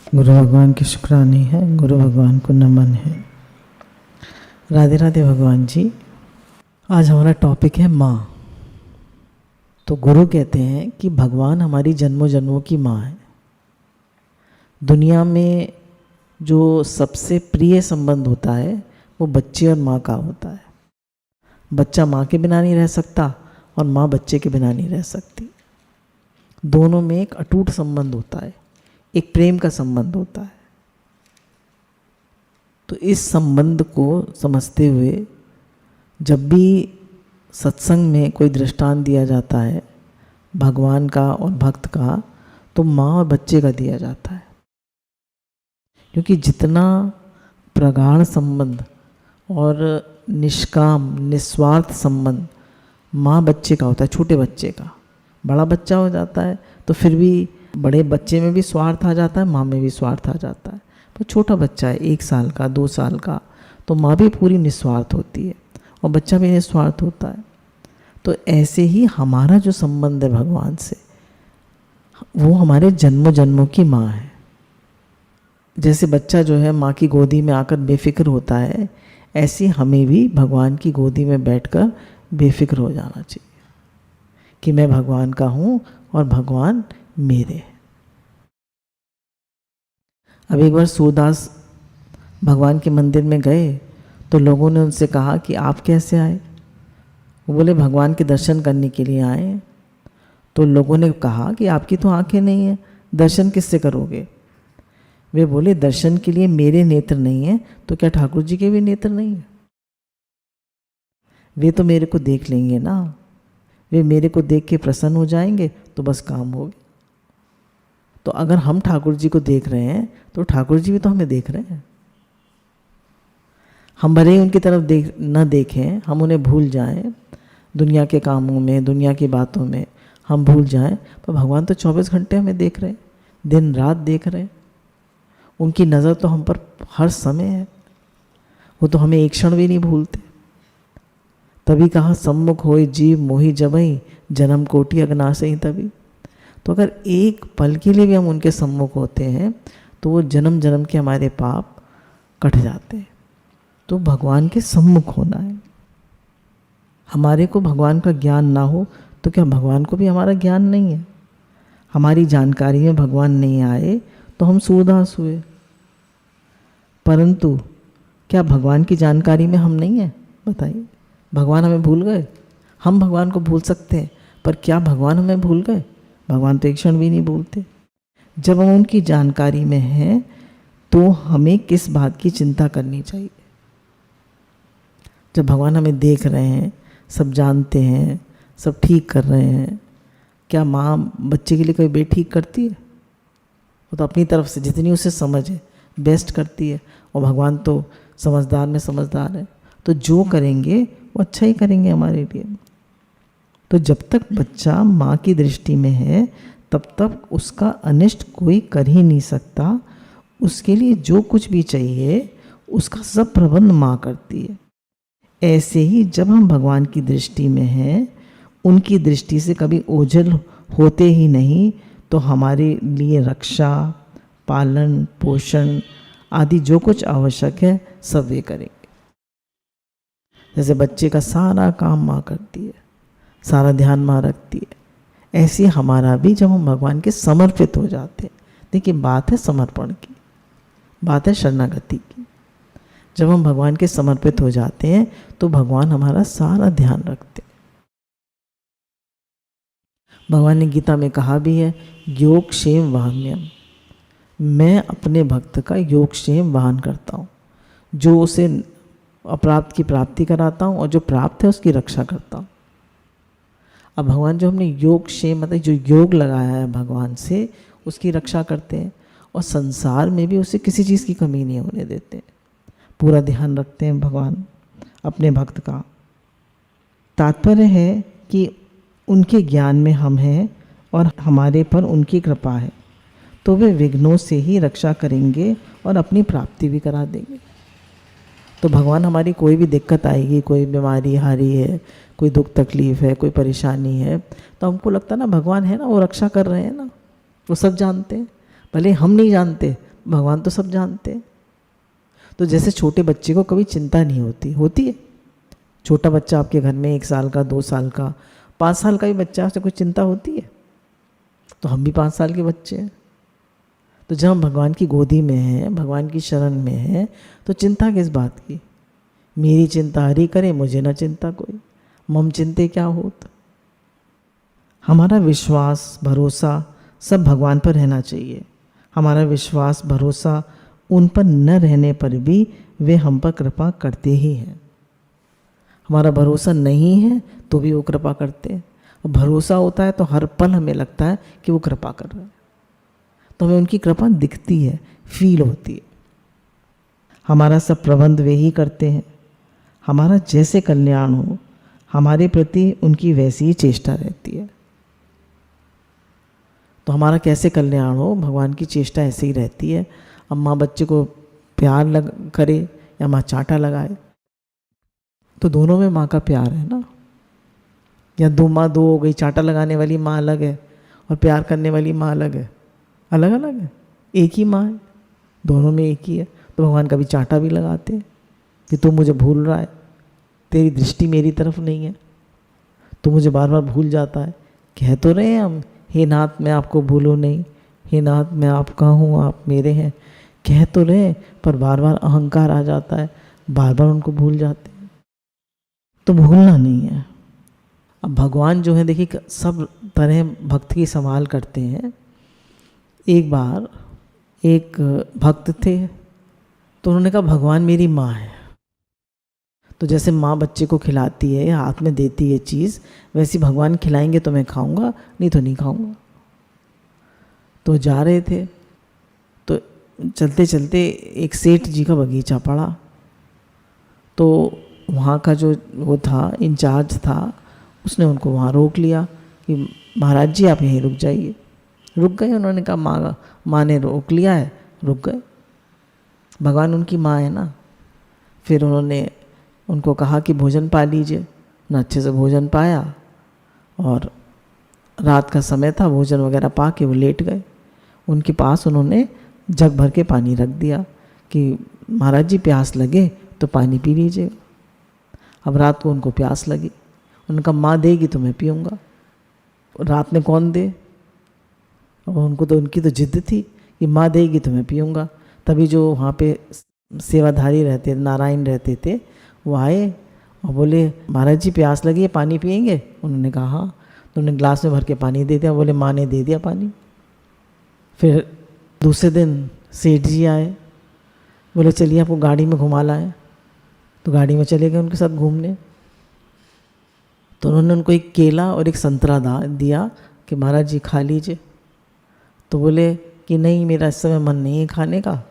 गुरु भगवान की शुक्रानी है, गुरु भगवान को नमन है। राधे राधे भगवान जी। आज हमारा टॉपिक है माँ। तो गुरु कहते हैं कि भगवान हमारी जन्मों जन्मों की माँ है। दुनिया में जो सबसे प्रिय संबंध होता है वो बच्चे और माँ का होता है। बच्चा माँ के बिना नहीं रह सकता और माँ बच्चे के बिना नहीं रह सकती। दोनों में एक अटूट संबंध होता है, एक प्रेम का संबंध होता है। तो इस संबंध को समझते हुए जब भी सत्संग में कोई दृष्टांत दिया जाता है भगवान का और भक्त का, तो माँ और बच्चे का दिया जाता है। क्योंकि जितना प्रगाढ़ संबंध और निष्काम निस्वार्थ संबंध माँ बच्चे का होता है, छोटे बच्चे का। बड़ा बच्चा हो जाता है तो फिर भी बड़े बच्चे में भी स्वार्थ आ जाता है, माँ में भी स्वार्थ आ जाता है। पर छोटा बच्चा है 1 साल का 2 साल का, तो माँ भी पूरी निस्वार्थ होती है और बच्चा भी निस्वार्थ होता है। तो ऐसे ही हमारा जो संबंध है भगवान से, वो हमारे जन्मों जन्मों की माँ है। जैसे बच्चा जो है माँ की गोदी में आकर बेफिक्र होता है, ऐसे हमें भी भगवान की गोदी में बैठकर बेफिक्र हो जाना चाहिए कि मैं भगवान का हूँ और भगवान मेरे। अब एक बार सूरदास भगवान के मंदिर में गए तो लोगों ने उनसे कहा कि आप कैसे आए? वो बोले भगवान के दर्शन करने के लिए आए। तो लोगों ने कहा कि आपकी तो आंखें नहीं है, दर्शन किससे करोगे? वे बोले दर्शन के लिए मेरे नेत्र नहीं है तो क्या ठाकुर जी के भी नेत्र नहीं है? वे तो मेरे को देख लेंगे ना, वे मेरे को देख के प्रसन्न हो जाएंगे तो बस काम हो गया। तो अगर हम ठाकुर जी को देख रहे हैं तो ठाकुर जी भी तो हमें देख रहे हैं। हम भले ही उनकी तरफ न देखें, हम उन्हें भूल जाएं, दुनिया के कामों में दुनिया की बातों में हम भूल जाएं, पर भगवान तो 24 घंटे हमें देख रहे हैं, दिन रात देख रहे हैं। उनकी नज़र तो हम पर हर समय है, वो तो हमें एक क्षण भी नहीं भूलते। तभी कहा सम्मुख होए जीव मोहि जबई, जन्म कोटि अगनासई ही तभी। तो अगर एक पल के लिए भी हम उनके सम्मुख होते हैं तो वो जन्म जन्म के हमारे पाप कट जाते हैं। तो भगवान के सम्मुख होना है। हमारे को भगवान का ज्ञान ना हो तो क्या भगवान को भी हमारा ज्ञान नहीं है? हमारी जानकारी में भगवान नहीं आए तो हम सूरदास हुए, परंतु क्या भगवान की जानकारी में हम नहीं हैं? बताइए, भगवान हमें भूल गए? हम भगवान को भूल सकते हैं, पर क्या भगवान हमें भूल गए? भगवान तो एक क्षण भी नहीं भूलते। जब हम उनकी जानकारी में हैं तो हमें किस बात की चिंता करनी चाहिए? जब भगवान हमें देख रहे हैं, सब जानते हैं, सब ठीक कर रहे हैं, क्या माँ बच्चे के लिए कोई बेठीक करती है? वो तो अपनी तरफ से जितनी उसे समझ है बेस्ट करती है, और भगवान तो समझदार में समझदार है, तो जो करेंगे वो अच्छा ही करेंगे हमारे लिए। तो जब तक बच्चा माँ की दृष्टि में है तब तक उसका अनिष्ट कोई कर ही नहीं सकता। उसके लिए जो कुछ भी चाहिए उसका सब प्रबंध माँ करती है। ऐसे ही जब हम भगवान की दृष्टि में हैं, उनकी दृष्टि से कभी ओझल होते ही नहीं, तो हमारे लिए रक्षा पालन पोषण आदि जो कुछ आवश्यक है सब वे करेंगे। जैसे बच्चे का सारा काम माँ करती है, सारा ध्यान माँ रखती है, ऐसे हमारा भी जब हम भगवान के समर्पित हो जाते हैं। देखिए, बात है समर्पण की, बात है शरणागति की। जब हम भगवान के समर्पित हो जाते हैं तो भगवान हमारा सारा ध्यान रखते हैं। भगवान ने गीता में कहा भी है, योग क्षेम वाहम्यम, मैं अपने भक्त का योग क्षेम वाहन करता हूँ। जो उसे अप्राप्त की प्राप्ति कराता हूँ और जो प्राप्त है उसकी रक्षा करता हूँ। अब भगवान जो हमने योग क्षेम मतलब जो योग लगाया है भगवान से, उसकी रक्षा करते हैं और संसार में भी उसे किसी चीज़ की कमी नहीं होने देते। पूरा ध्यान रखते हैं भगवान अपने भक्त का। तात्पर्य है कि उनके ज्ञान में हम हैं और हमारे पर उनकी कृपा है, तो वे विघ्नों से ही रक्षा करेंगे और अपनी प्राप्ति भी करा देंगे। तो भगवान हमारी कोई भी दिक्कत आएगी, कोई बीमारी हारी है, कोई दुख तकलीफ है, कोई परेशानी है, तो हमको लगता है ना भगवान है ना, वो रक्षा कर रहे हैं ना, वो सब जानते हैं। भले हम नहीं जानते भगवान तो सब जानते हैं। तो जैसे छोटे बच्चे को कभी चिंता नहीं होती है। छोटा बच्चा आपके घर में 1 साल का, 2 साल का, 5 साल का भी बच्चा, उसे कोई चिंता होती है? तो हम भी 5 साल के बच्चे हैं। तो जब हम भगवान की गोदी में हैं, भगवान की शरण में हैं, तो चिंता किस बात की? मेरी चिंता हरि करे, मुझे ना चिंता कोई, मम चिंते क्या होत। हमारा विश्वास भरोसा सब भगवान पर रहना चाहिए। हमारा विश्वास भरोसा उन पर न रहने पर भी वे हम पर कृपा करते ही हैं। हमारा भरोसा नहीं है तो भी वो कृपा करते हैं, और भरोसा होता है तो हर पल हमें लगता है कि वो कृपा कर रहे हैं, तो हमें उनकी कृपा दिखती है, फील होती है। हमारा सब प्रबंध वे ही करते हैं। हमारा जैसे कल्याण हो, हमारे प्रति उनकी वैसी ही चेष्टा रहती है। तो हमारा कैसे कल्याण हो, भगवान की चेष्टा ऐसे ही रहती है। अब माँ बच्चे को प्यार करे या माँ चांटा लगाए, तो दोनों में माँ का प्यार है ना। या दो माँ दो हो गई, चांटा लगाने वाली माँ अलग है और प्यार करने वाली माँ अलग है, अलग अलग है। एक ही माँ है, दोनों में एक ही है। तो भगवान कभी चांटा भी लगाते हैं कि तू मुझे भूल रहा है, तेरी दृष्टि मेरी तरफ नहीं है, तू मुझे बार बार भूल जाता है। कह तो रहे हैं हम, हे नाथ मैं आपको भूलूं नहीं, हे नाथ मैं आपका हूँ, आप मेरे हैं, कह तो रहे, पर बार बार अहंकार आ जाता है, बार बार उनको भूल जाते हैं। तो भूलना नहीं है। अब भगवान जो है देखिए सब तरह भक्त की संभाल करते हैं। एक बार एक भक्त थे, तो उन्होंने कहा भगवान मेरी माँ है। तो जैसे माँ बच्चे को खिलाती है या हाथ में देती है चीज़, वैसे भगवान खिलाएंगे तो मैं खाऊंगा, नहीं तो नहीं खाऊंगा। तो जा रहे थे, तो चलते चलते एक सेठ जी का बगीचा पड़ा। तो वहाँ का जो वो था, इंचार्ज था, उसने उनको वहाँ रोक लिया कि महाराज जी आप यहीं रुक जाइए। रुक गए। उन्होंने कहा माँ ने रोक लिया है, रुक गए। भगवान उनकी माँ है ना। फिर उन्होंने उनको कहा कि भोजन पा लीजिए। ना अच्छे से भोजन पाया, और रात का समय था, भोजन वगैरह पा के वो लेट गए। उनके पास उन्होंने जग भर के पानी रख दिया कि महाराज जी प्यास लगे तो पानी पी लीजिएगा। अब रात को उनको प्यास लगी, उनका माँ देगी तो मैं पीऊँगा, रात में कौन दे। अब उनको तो उनकी तो जिद थी कि माँ देगी तो मैं पीऊँगा। तभी जो वहाँ पे सेवाधारी रहते, नारायण रहते थे, वो आए और बोले महाराज जी प्यास लगी है, पानी पिएंगे? उन्होंने कहा हाँ। तो उन्होंने ग्लास में भर के पानी दे दिया। बोले माँ ने दे दिया पानी। फिर दूसरे दिन सेठ जी आए, बोले चलिए आपको गाड़ी में घुमा लाएं। तो गाड़ी में चले गए उनके साथ घूमने। तो उन्होंने उनको एक केला और एक संतरा दिया कि महाराज जी खा लीजिए। तो बोले कि नहीं, मेरा इस समय मन नहीं है खाने का,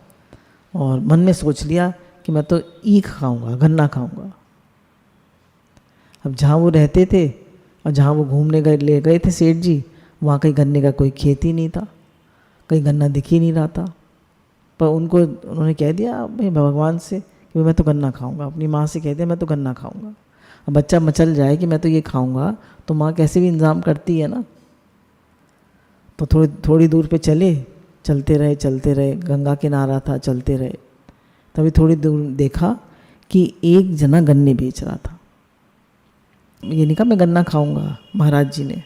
और मन में सोच लिया कि मैं तो ईख खाऊंगा, गन्ना खाऊंगा। अब जहाँ वो रहते थे और जहाँ वो घूमने ले गए थे सेठ जी, वहाँ कहीं गन्ने का कोई खेत ही नहीं था, कहीं गन्ना दिख ही नहीं रहा था। पर उन्होंने कह दिया भाई भगवान से कि मैं तो गन्ना खाऊंगा। अपनी माँ से कह दिया मैं तो गन्ना खाऊंगा। अब बच्चा मचल जाए कि मैं तो ये खाऊंगा, तो माँ कैसे भी इंतज़ाम करती है ना। तो थोड़ी दूर पे चलते रहे, गंगा किनारा था, चलते रहे। तभी थोड़ी दूर देखा कि एक जना गन्ने बेच रहा था। ये नहीं कहा मैं गन्ना खाऊंगा। महाराज जी ने,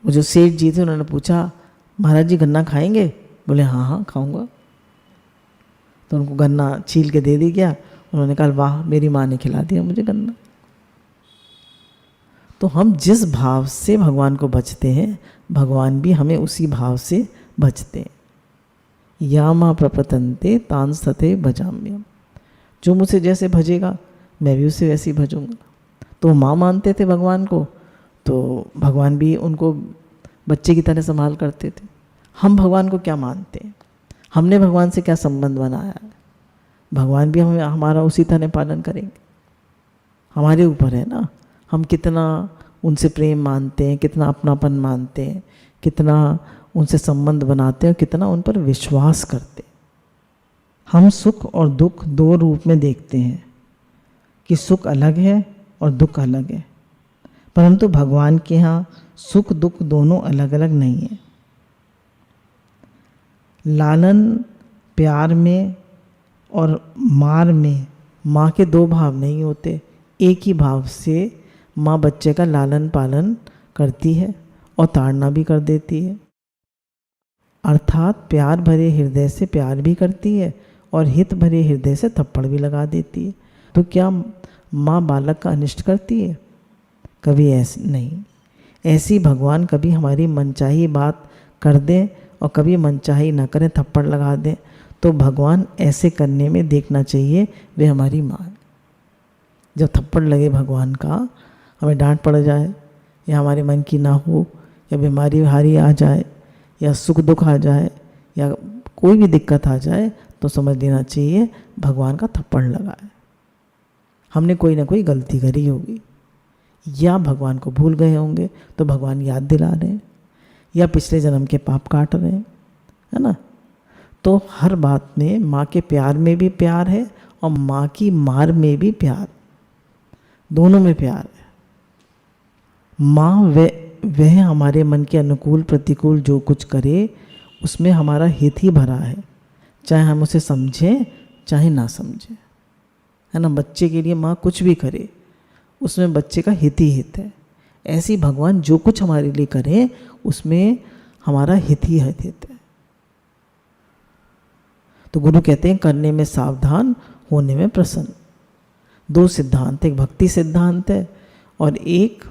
वो जो सेठ जी थे, उन्होंने पूछा महाराज जी गन्ना खाएंगे? बोले हाँ हाँ खाऊंगा। तो उनको गन्ना छील के दे दी गया। उन्होंने कहा वाह मेरी माँ ने खिला दिया मुझे गन्ना। तो हम जिस भाव से भगवान को भजते हैं, भगवान भी हमें उसी भाव से भजते हैं। या माँ प्रपतन्ते तान सते भजाम्यम। जो मुझसे जैसे भजेगा मैं भी उससे वैसे ही भजूंगा। तो माँ मानते थे भगवान को, तो भगवान भी उनको बच्चे की तरह संभाल करते थे। हम भगवान को क्या मानते हैं, हमने भगवान से क्या संबंध बनाया है, भगवान भी हमारा उसी तरह पालन करेंगे। हमारे ऊपर है ना, हम कितना उनसे प्रेम मानते हैं, कितना अपनापन मानते हैं, कितना उनसे संबंध बनाते हैं, कितना उन पर विश्वास करते हैं। हम सुख और दुख दो रूप में देखते हैं कि सुख अलग है और दुख अलग है, परंतु भगवान के यहाँ सुख दुख दोनों अलग अलग नहीं है। लालन प्यार में और मार में माँ के दो भाव नहीं होते, एक ही भाव से माँ बच्चे का लालन पालन करती है और ताड़ना भी कर देती है। अर्थात प्यार भरे हृदय से प्यार भी करती है और हित भरे हृदय से थप्पड़ भी लगा देती है। तो क्या माँ बालक का अनिष्ट करती है? कभी ऐसे नहीं। ऐसी भगवान कभी हमारी मनचाही बात कर दें और कभी मनचाही ना करें, थप्पड़ लगा दें, तो भगवान ऐसे करने में देखना चाहिए वे हमारी माँ है। जब थप्पड़ लगे भगवान का, हमें डांट पड़ जाए या हमारे मन की ना हो या बीमारी हारी आ जाए या सुख दुख आ जाए या कोई भी दिक्कत आ जाए, तो समझ लेना चाहिए भगवान का थप्पड़ लगा है। हमने कोई ना कोई गलती करी होगी, या भगवान को भूल गए होंगे तो भगवान याद दिला रहे हैं, या पिछले जन्म के पाप काट रहे हैं, है ना। तो हर बात में माँ के प्यार में भी प्यार है और माँ की मार में भी प्यार, दोनों में प्यार है। माँ वह हमारे मन के अनुकूल प्रतिकूल जो कुछ करे उसमें हमारा हित ही भरा है, चाहे हम उसे समझें चाहे ना समझें, है ना। बच्चे के लिए माँ कुछ भी करे उसमें बच्चे का हित ही हित है। ऐसी भगवान जो कुछ हमारे लिए करे उसमें हमारा हित ही हित है। तो गुरु कहते हैं करने में सावधान, होने में प्रसन्न। दो सिद्धांत, एक भक्ति सिद्धांत है और एक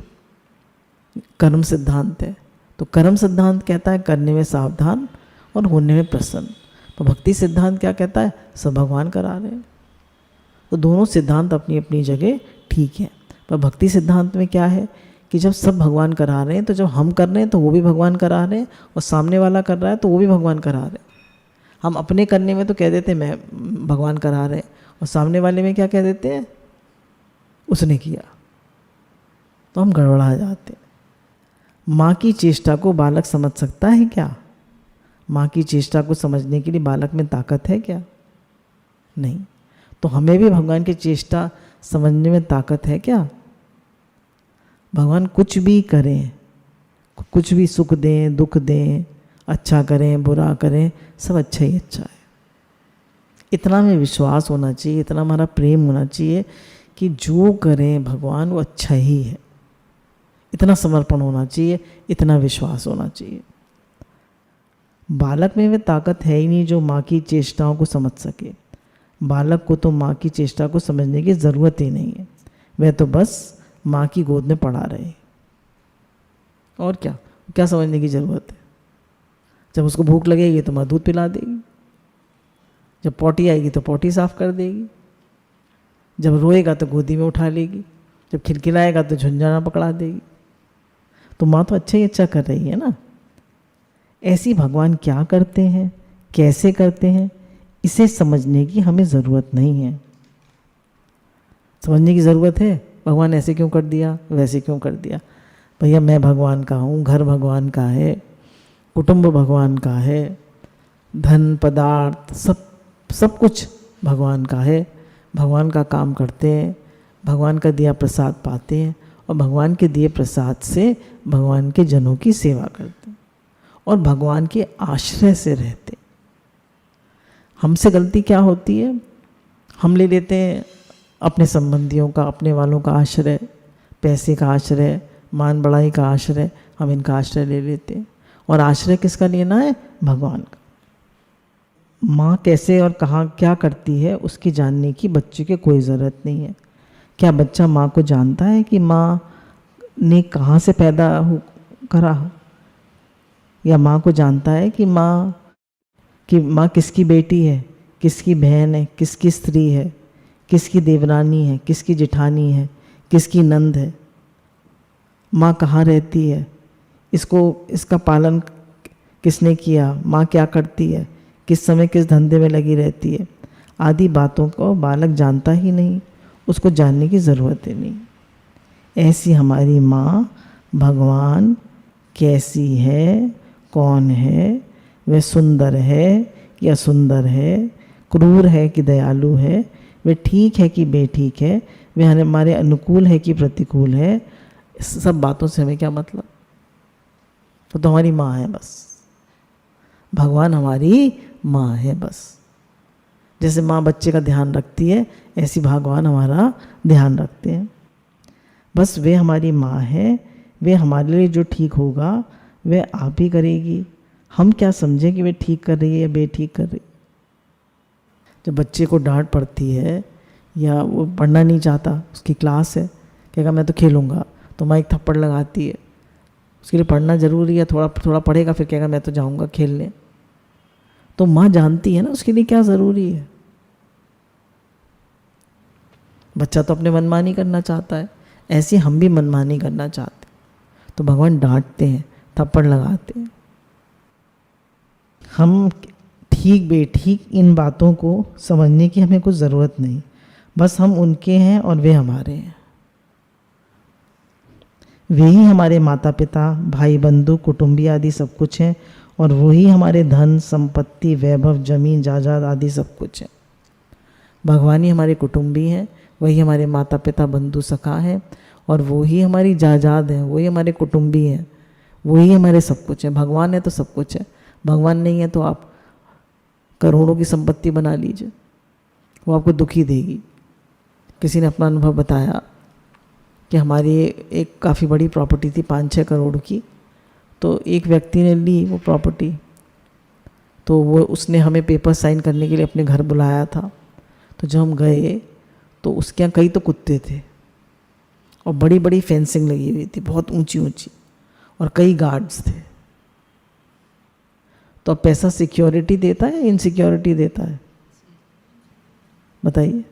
कर्म सिद्धांत है। तो कर्म सिद्धांत कहता है करने में सावधान और होने में प्रसन्न। तो भक्ति सिद्धांत क्या कहता है? सब भगवान करा रहे हैं। तो दोनों सिद्धांत अपनी अपनी जगह ठीक है। पर भक्ति सिद्धांत में क्या है कि जब सब भगवान करा रहे हैं, तो जब हम कर रहे हैं तो वो भी भगवान करा रहे हैं, और सामने वाला कर रहा है तो वो भी भगवान करा रहे हैं। हम अपने करने में तो कह देते हैं मैं भगवान करा रहे हैं, और सामने वाले में क्या कह देते हैं? उसने किया। तो हम गड़बड़ा जाते हैं। माँ की चेष्टा को बालक समझ सकता है क्या? माँ की चेष्टा को समझने के लिए बालक में ताकत है क्या? नहीं। तो हमें भी भगवान की चेष्टा समझने में ताकत है क्या? भगवान कुछ भी करें, कुछ भी सुख दें दुख दें, अच्छा करें बुरा करें, सब अच्छा ही अच्छा है। इतना हमें विश्वास होना चाहिए, इतना हमारा प्रेम होना चाहिए कि जो करें भगवान वो अच्छा ही है। इतना समर्पण होना चाहिए, इतना विश्वास होना चाहिए। बालक में वह ताकत है ही नहीं जो माँ की चेष्टाओं को समझ सके। बालक को तो माँ की चेष्टा को समझने की ज़रूरत ही नहीं है, वह तो बस माँ की गोद में पड़ा रहे। और क्या समझने की ज़रूरत है? जब उसको भूख लगेगी तो माँ दूध पिला देगी, जब पोटी आएगी तो पोटी साफ कर देगी, जब रोएगा तो गोदी में उठा लेगी, जब खिलखिलाएगा तो झुंझुना पकड़ा देगी। तो माँ तो अच्छा ही अच्छा कर रही है ना। ऐसी भगवान क्या करते हैं, कैसे करते हैं, इसे समझने की हमें ज़रूरत नहीं है। समझने की ज़रूरत है भगवान ऐसे क्यों कर दिया, वैसे क्यों कर दिया। भैया मैं भगवान का हूँ, घर भगवान का है, कुटुंब भगवान का है, धन पदार्थ सब कुछ भगवान का है। भगवान का काम करते हैं, भगवान का दिया प्रसाद पाते हैं, और भगवान के दिए प्रसाद से भगवान के जनों की सेवा करते हैं और भगवान के आश्रय से रहते। हमसे गलती क्या होती है? हम ले लेते हैं अपने संबंधियों का, अपने वालों का आश्रय, पैसे का आश्रय, मान बढ़ाई का आश्रय, हम इनका आश्रय ले लेते हैं। और आश्रय किसका लेना है? भगवान का। माँ कैसे और कहाँ क्या करती है उसकी जानने की बच्चे के कोई ज़रूरत नहीं है। क्या बच्चा माँ को जानता है कि माँ ने कहाँ से पैदा करा? या माँ को जानता है कि माँ किसकी बेटी है, किसकी बहन है, किसकी स्त्री है, किसकी देवरानी है, किसकी जेठानी है, किसकी नंद है? माँ कहाँ रहती है, इसका पालन किसने किया, माँ क्या करती है, किस समय किस धंधे में लगी रहती है, आदि बातों को बालक जानता ही नहीं, उसको जानने की ज़रूरत ही नहीं। ऐसी हमारी माँ भगवान कैसी है, कौन है, वह सुंदर है कि असुंदर है, क्रूर है कि दयालु है, वह ठीक है कि बेठीक है, वह हमारे अनुकूल है कि प्रतिकूल है, सब बातों से हमें क्या मतलब? तो हमारी माँ है बस। भगवान हमारी माँ है बस। जैसे माँ बच्चे का ध्यान रखती है, ऐसी भगवान हमारा ध्यान रखते हैं। बस वे हमारी माँ है, वे हमारे लिए जो ठीक होगा वे आप ही करेगी। हम क्या समझें कि वे ठीक कर रही है या बेठीक कर रही है। जब बच्चे को डांट पड़ती है या वो पढ़ना नहीं चाहता, उसकी क्लास है, कहेगा मैं तो खेलूँगा, तो माँ एक थप्पड़ लगाती है। उसके लिए पढ़ना ज़रूरी है, थोड़ा थोड़ा पढ़ेगा, फिर कहेगा मैं तो जाऊँगा खेलने। तो माँ जानती है ना उसके लिए क्या ज़रूरी है। बच्चा तो अपने मनमानी करना चाहता है, ऐसे हम भी मनमानी करना चाहते हैं। तो भगवान डांटते हैं, थप्पड़ लगाते हैं। हम ठीक बेठीक इन बातों को समझने की हमें कुछ ज़रूरत नहीं, बस हम उनके हैं और वे हमारे हैं। वे ही हमारे माता पिता, भाई बंधु, कुटुंबी आदि सब कुछ हैं, और वही हमारे धन संपत्ति, वैभव, जमीन जायदाद आदि सब कुछ है। भगवान ही हमारे कुटुंबी हैं, वही हमारे माता पिता, बंधु, सखा हैं, और वही हमारी जायदाद है, वही हमारे कुटुंबी हैं, वही हमारे सब कुछ है। भगवान है तो सब कुछ है, भगवान नहीं है तो आप करोड़ों की संपत्ति बना लीजिए, वो आपको दुखी देगी। किसी ने अपना अनुभव बताया कि हमारी एक काफ़ी बड़ी प्रॉपर्टी थी 5-6 करोड़ की, तो एक व्यक्ति ने ली वो प्रॉपर्टी, तो वो उसने हमें पेपर साइन करने के लिए अपने घर बुलाया था। तो जब हम गए तो उसके यहाँ कई तो कुत्ते थे और बड़ी बड़ी फेंसिंग लगी हुई थी, बहुत ऊंची ऊंची, और कई गार्ड्स थे। तो अब पैसा सिक्योरिटी देता है, इनसिक्योरिटी देता है, बताइए।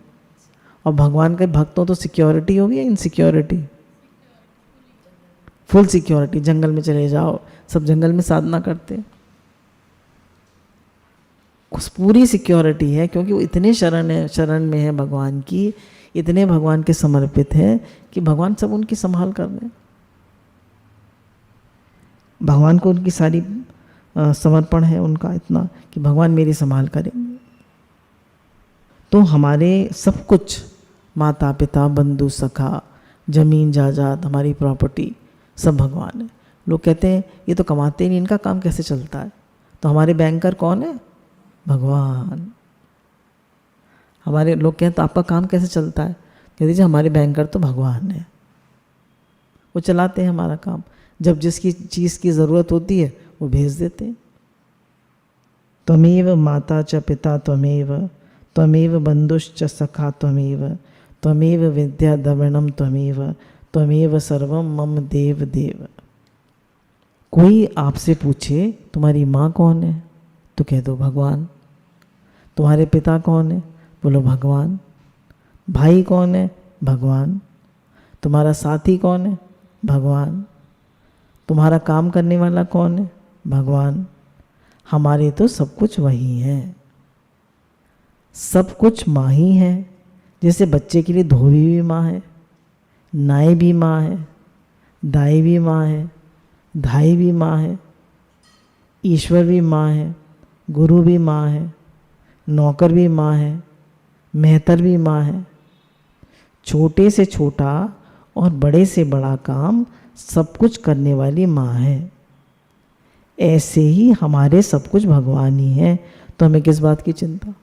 और भगवान के भक्तों तो सिक्योरिटी होगी या इनसिक्योरिटी? Full security. जंगल में चले जाओ, सब जंगल में साधना करते हैं, उस पूरी सिक्योरिटी है, क्योंकि वो इतने शरण में है भगवान की, इतने भगवान के समर्पित हैं कि भगवान सब उनकी संभाल कर रहे हैं। भगवान को उनकी सारी समर्पण है उनका इतना कि भगवान मेरी संभाल करेंगे। तो हमारे सब कुछ, माता पिता, बंधु, सखा, जमीन जायदाद, हमारी प्रॉपर्टी, सब भगवान है। लोग कहते हैं ये तो कमाते नहीं, इनका काम कैसे चलता है? तो हमारे बैंकर कौन है? भगवान। हमारे लोग कहते हैं तो आपका काम कैसे चलता है? कह दीजिए हमारे बैंकर तो भगवान है, वो चलाते हैं हमारा काम। जब जिसकी चीज़ की ज़रूरत होती है वो भेज देते हैं। त्वमेव माता च पिता त्वमेव, त्वमेव बंधुश्च सखा त्वमेव, त्वमेव विद्या द्रविणम त्वमेव, त्वमेव सर्वम मम देव देव। कोई आपसे पूछे तुम्हारी माँ कौन है, तो कह दो भगवान। तुम्हारे पिता कौन है, बोलो भगवान। भाई कौन है, भगवान। तुम्हारा साथी कौन है, भगवान। तुम्हारा काम करने वाला कौन है, भगवान। हमारे तो सब कुछ वही है, सब कुछ माँ ही है। जैसे बच्चे के लिए धोबी भी माँ है, नाई भी माँ है, दाई भी माँ है, धाई भी माँ है, ईश्वर भी माँ है, गुरु भी माँ है, नौकर भी माँ है, मेहतर भी माँ है। छोटे से छोटा और बड़े से बड़ा काम सब कुछ करने वाली माँ है। ऐसे ही हमारे सब कुछ भगवान ही है, तो हमें किस बात की चिंता?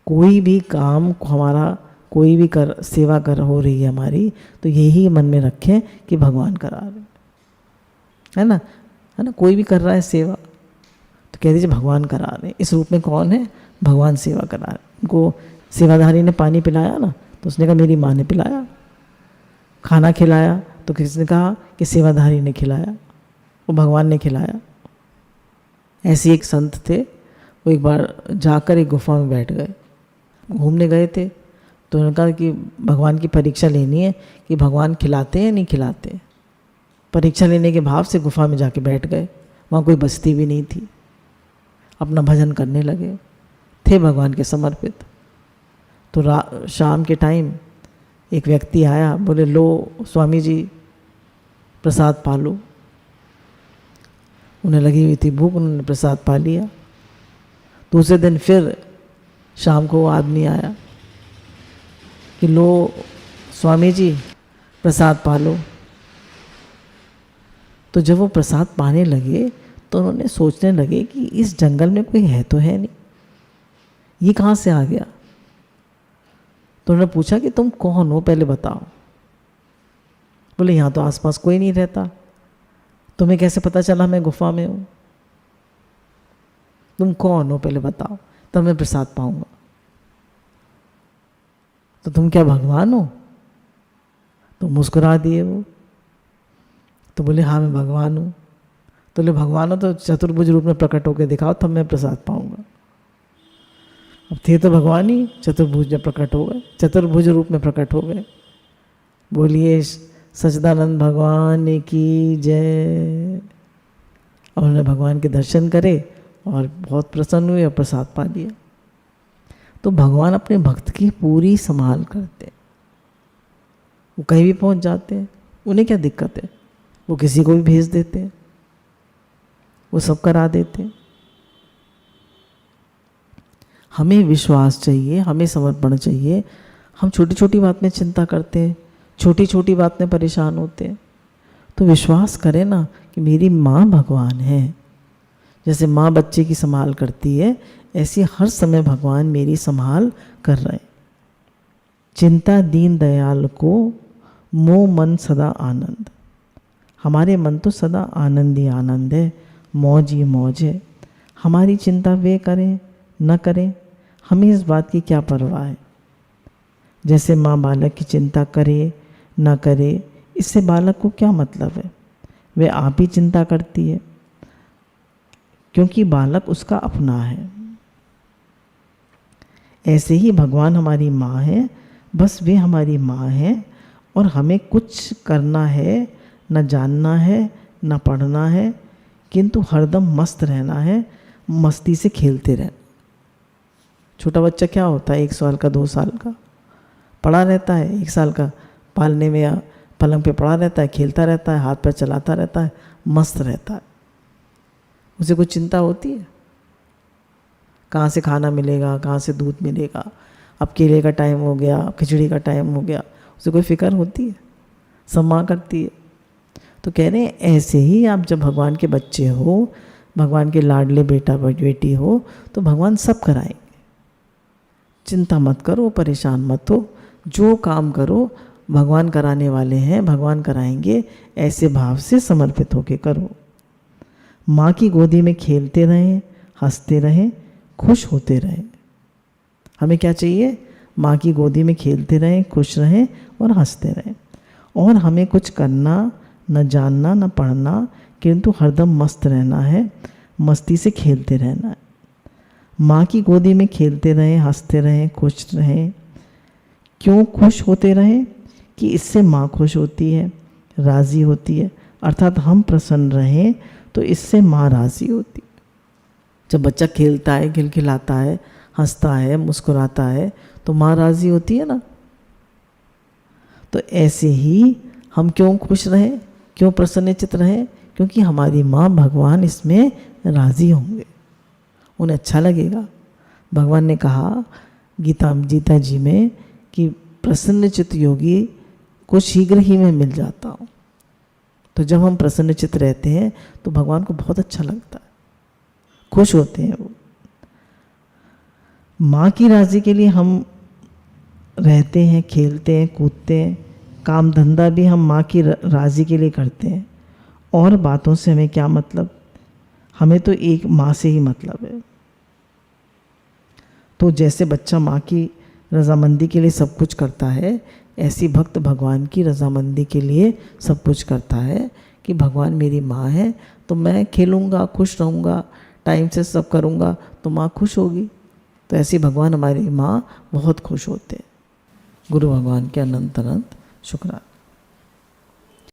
कोई भी काम हमारा, कोई भी सेवा हो रही है हमारी, तो यही मन में रखें कि भगवान करा रहे है ना, है ना। कोई भी कर रहा है सेवा तो कह दीजिए भगवान करा रहे हैं। इस रूप में कौन है? भगवान सेवा करा रहे। उनको सेवाधारी ने पानी पिलाया ना, तो उसने कहा मेरी माँ ने पिलाया। खाना खिलाया तो किसने कहा कि सेवाधारी ने खिलाया, वो भगवान ने खिलाया। ऐसे एक संत थे, वो एक बार जाकर एक गुफा में बैठ गए, घूमने गए थे। तो उन्होंने कहा कि भगवान की परीक्षा लेनी है कि भगवान खिलाते हैं नहीं खिलाते। परीक्षा लेने के भाव से गुफा में जाके बैठ गए। वहाँ कोई बस्ती भी नहीं थी, अपना भजन करने लगे, थे भगवान के समर्पित। तो शाम के टाइम एक व्यक्ति आया, बोले लो स्वामी जी प्रसाद पा लो। उन्हें लगी हुई थी भूख, उन्होंने प्रसाद पा लिया। दूसरे दिन फिर शाम को वो आदमी आया कि लो स्वामी जी प्रसाद पा लो। तो जब वो प्रसाद पाने लगे तो उन्होंने सोचने लगे कि इस जंगल में कोई है तो है नहीं, ये कहाँ से आ गया। तो उन्होंने पूछा कि तुम कौन हो पहले बताओ। बोले यहाँ तो आसपास कोई नहीं रहता, तुम्हें कैसे पता चला मैं गुफा में हूँ, तुम कौन हो पहले बताओ तब मैं प्रसाद पाऊंगा। तो तुम क्या भगवान हो? तो मुस्कुरा दिए वो। तो बोले हाँ मैं भगवान हूँ। तो बोले भगवान हो तो चतुर्भुज रूप में प्रकट होकर दिखाओ तब मैं प्रसाद पाऊंगा। अब थे तो भगवान ही, चतुर्भुज में प्रकट हो गए, चतुर्भुज रूप में प्रकट हो गए। बोलिए सच्चिदानंद भगवान की जय। और उन्होंने भगवान के दर्शन करे और बहुत प्रसन्न हुए और प्रसाद पा लिया। तो भगवान अपने भक्त की पूरी संभाल करते हैं, वो कहीं भी पहुंच जाते हैं, उन्हें क्या दिक्कत है, वो किसी को भी भेज देते हैं, वो सब करा देते हैं। हमें विश्वास चाहिए, हमें समर्पण चाहिए। हम छोटी छोटी बात में चिंता करते हैं, छोटी छोटी बात में परेशान होते हैं। तो विश्वास करें ना कि मेरी माँ भगवान है। जैसे माँ बच्चे की संभाल करती है, ऐसी हर समय भगवान मेरी संभाल कर रहे हैं। चिंता दीन दयाल को, मोह मन सदा आनंद। हमारे मन तो सदा आनंद ही आनंद है, मौज ही मौज है। हमारी चिंता वे करें न करें, हमें इस बात की क्या परवाह है। जैसे माँ बालक की चिंता करे न करे, इससे बालक को क्या मतलब है, वे आप ही चिंता करती है, क्योंकि बालक उसका अपना है। ऐसे ही भगवान हमारी माँ है, बस वे हमारी माँ है और हमें कुछ करना है, न जानना है न पढ़ना है, किंतु हरदम मस्त रहना है, मस्ती से खेलते रहना। छोटा बच्चा क्या होता है, 1 साल का 2 साल का पड़ा रहता है, 1 साल का पालने में या पलंग पे पड़ा रहता है, खेलता रहता है, हाथ पैर चलाता रहता है, मस्त रहता है। उसे कोई चिंता होती है? कहाँ से खाना मिलेगा, कहाँ से दूध मिलेगा, अब केले का टाइम हो गया, खिचड़ी का टाइम हो गया, उसे कोई फिक्र होती है? सब माँ करती है। तो कह रहे हैं ऐसे ही आप जब भगवान के बच्चे हो, भगवान के लाडले बेटा बेटी हो, तो भगवान सब कराएंगे। चिंता मत करो, परेशान मत हो, जो काम करो भगवान कराने वाले हैं, भगवान कराएंगे, ऐसे भाव से समर्पित होके करो। माँ की गोदी में खेलते रहें, हंसते रहें, खुश होते रहें। हमें क्या चाहिए? माँ की गोदी में खेलते रहें, खुश रहें और हंसते रहें। और हमें कुछ करना, न जानना न पढ़ना, किंतु हरदम मस्त रहना है, मस्ती से खेलते रहना है। माँ की गोदी में खेलते रहें, हंसते रहें, खुश रहें। क्यों खुश होते रहें? कि इससे माँ खुश होती है, राज़ी होती है, अर्थात हम प्रसन्न रहें तो इससे माँ राज़ी होती है। जब बच्चा खेलता है, खिलखिलाता है, हंसता है, मुस्कुराता है, तो माँ राज़ी होती है ना। तो ऐसे ही हम क्यों खुश रहें, क्यों प्रसन्नचित्त रहें? क्योंकि हमारी माँ भगवान इसमें राज़ी होंगे, उन्हें अच्छा लगेगा। भगवान ने कहा गीता जी में कि प्रसन्नचित्त योगी को शीघ्र ही मैं मिल जाता हूँ। तो जब हम प्रसन्नचित्त रहते हैं तो भगवान को बहुत अच्छा लगता है, खुश होते हैं वो। माँ की राज़ी के लिए हम रहते हैं, खेलते हैं, कूदते हैं, काम धंधा भी हम माँ की राज़ी के लिए करते हैं। और बातों से हमें क्या मतलब, हमें तो एक माँ से ही मतलब है। तो जैसे बच्चा माँ की रज़ामंदी के लिए सब कुछ करता है, ऐसी भक्त भगवान की रज़ामंदी के लिए सब कुछ करता है कि भगवान मेरी माँ है तो मैं खेलूँगा, खुश रहूँगा, टाइम से सब करूँगा तो माँ खुश होगी। तो ऐसे भगवान हमारी माँ बहुत खुश होते हैं। गुरु भगवान के अनंत अनंत शुक्राना।